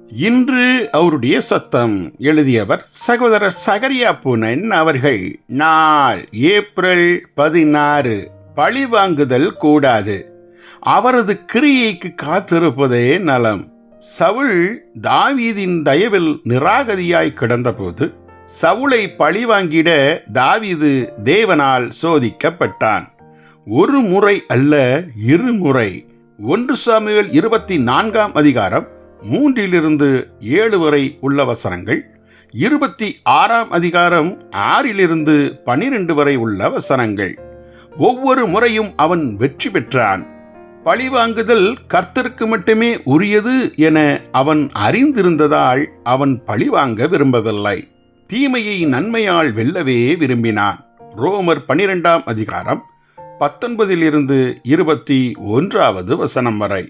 இன்று அவருடைய சத்தம். எழுதியவர் சகோதரர் சகரியா பூனன் அவர்கள். நாள் ஏப்ரல் 16. பழிவாங்குதல் கூடாது, அவரது கிரியைக்கு காத்திருப்பதே நலம். சவுல் தாவீதின் தயவில் நிராகதியாய் கிடந்தபோது சவுலை பழிவாங்கிட தாவீது தேவனால் சோதிக்கப்பட்டான். ஒரு முறை அல்ல, இருமுறை. 1 சாமுவேல் 24ஆம் அதிகாரம் 3-7 வரை உள்ள வசனங்கள், 26ஆம் அதிகாரம் 6-12 வரை உள்ள வசனங்கள். ஒவ்வொரு முறையும் அவன் வெற்றி பெற்றான். பழிவாங்குதல் கர்த்தருக்கு மட்டுமே உரியது என அவன் அறிந்திருந்ததால் அவன் பழிவாங்க விரும்பவில்லை. தீமையை நன்மையால் வெல்லவே விரும்பினான். ரோமர் 12ஆம் அதிகாரம் 19-21 வசனம் வரை.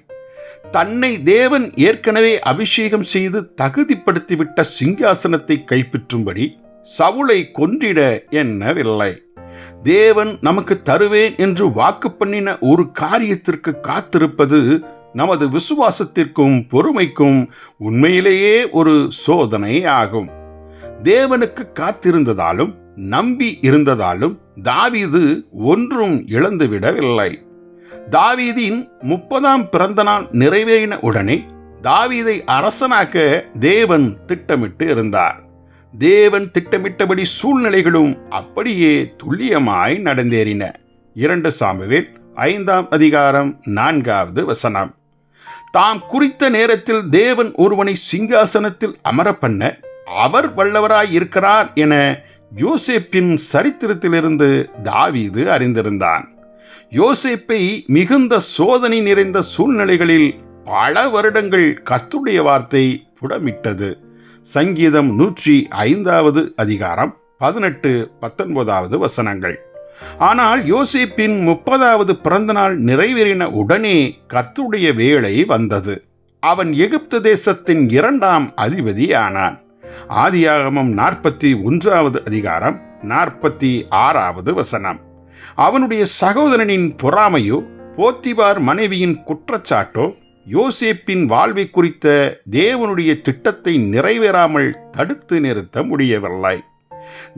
தன்னை தேவன் ஏற்கனவே அபிஷேகம் செய்து தகுதிப்படுத்திவிட்ட சிங்காசனத்தை கைப்பற்றும்படி சவுலை கொன்றிட எண்ணவில்லை. தேவன் நமக்கு தருவேன் என்று வாக்கு பண்ணின ஒரு காரியத்திற்கு காத்திருப்பது நமது விசுவாசத்திற்கும் பொறுமைக்கும் உண்மையிலேயே ஒரு சோதனை ஆகும். தேவனுக்கு காத்திருந்ததாலும் நம்பி இருந்ததாலும் தாவீது ஒன்றும் இழந்துவிடவில்லை. தாவீதின் 30ஆம் பிறந்த நாள் நிறைவேறின உடனே தாவீதை அரசனாக்க தேவன் திட்டமிட்டு இருந்தார். தேவன் திட்டமிட்டபடி சூழ்நிலைகளும் அப்படியே துல்லியமாய் நடந்தேறின. 2 சாமுவேல் 5ஆம் அதிகாரம் 4வது வசனம். தாம் குறித்த நேரத்தில் தேவன் ஒருவனை சிங்காசனத்தில் அமர பண்ண அவர் வல்லவராய் இருக்கிறார் என யோசேப்பின் சரித்திரத்திலிருந்து தாவீது அறிந்திருந்தான். யோசேப்பை மிகுந்த சோதனை நிறைந்த சூழ்நிலைகளில் பல வருடங்கள் கர்த்தருடைய வார்த்தை புடமிட்டது. சங்கீதம் 105வது அதிகாரம் 18-19 வசனங்கள். ஆனால் யோசேப்பின் 30வது பிறந்த நாள் நிறைவேறின உடனே கர்த்தருடைய வேளை வந்தது. அவன் எகிப்து தேசத்தின் 2ஆம் அதிபதி ஆனான். ஆதியாகமம் 41வது அதிகாரம் 46வது வசனம். அவனுடைய சகோதரனின் பொறாமையோ போத்திபார் மனைவியின் குற்றச்சாட்டோ யோசேப்பின் வாழ்வை குறித்த தேவனுடைய திட்டத்தை நிறைவேறாமல் தடுத்து நிறுத்த முடியவில்லை.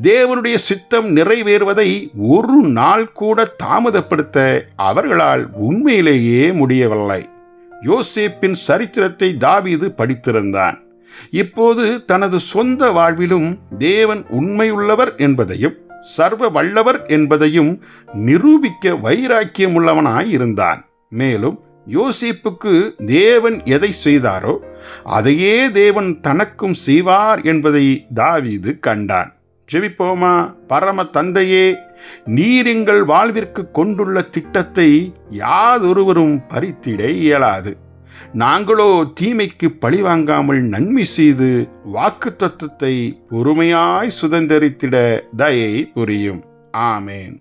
தேவனுடைய சித்தம் நிறைவேறுவதை ஒரு நாள் கூட தாமதப்படுத்த அவர்களால் உண்மையிலேயே முடியவில்லை. யோசேப்பின் சரித்திரத்தை தாவீது படித்திருந்தான். இப்போது தனது சொந்த வாழ்விலும் தேவன் உண்மையுள்ளவர் என்பதையும் சர்வ வல்லவர் என்பதையும் நிரூபிக்க வைராக்கியமுள்ளவனாய் இருந்தான். மேலும் யோசேப்புக்கு தேவன் எதை செய்தாரோ அதையே தேவன் தனக்கும் செய்வார் என்பதை தாவீது கண்டான். ஜெபிப்போமா. பரம தந்தையே, நீர் எங்கள் வாழ்விற்கு கொண்டுள்ள திட்டத்தை யாதொருவரும் பறித்திட இயலாது. நாங்களோ தீமைக்கு பழிவாங்காமல் நன்மை செய்து வாக்குத்தத்தத்தை பொறுமையாய் சுதந்தரித்திட தயை புரியும். ஆமேன்.